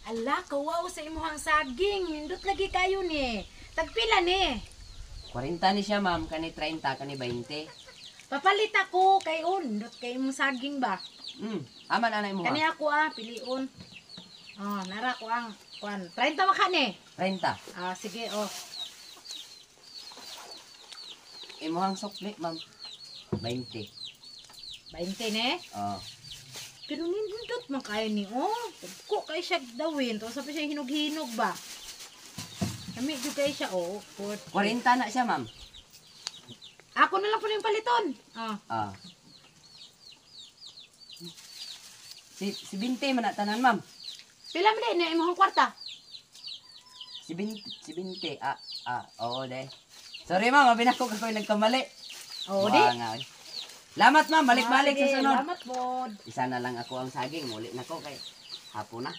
Ala, kawaw sa imuhang saging. Nindot lagi kayo ni. Tagpila ni. 40 ni siya, ma'am. Kani 30, kani 20. Papalit ako kay undot kay imong saging ba? Aman anay mo, Kani ma'am. ako piliun. Oh, nara ko ang kuan. 30 maka ni. 30. Sige, oh. Imuhang sukli, ma'am. 20. 20 ni. Oh. Pero nindot man kayo ni, oh. Ko kay siya dawin. To sa pa siya hinog-hinog ba? Kami jud kay siya, oh. 40 na siya, ma'am. Ako na lang po yung paliton. Ah. Si 20 man na tanan, ma'am. Pila man din imong kwarta? Si 20. Oo, de. Sorry, ma'am. Mabinako ako nagkamali. Oo, di. Nga. Lamat, ma'am. Balik-balik Sige, sa sunod. salamat po. Isa na lang ako ang saging. Muli na ko kay hapon na.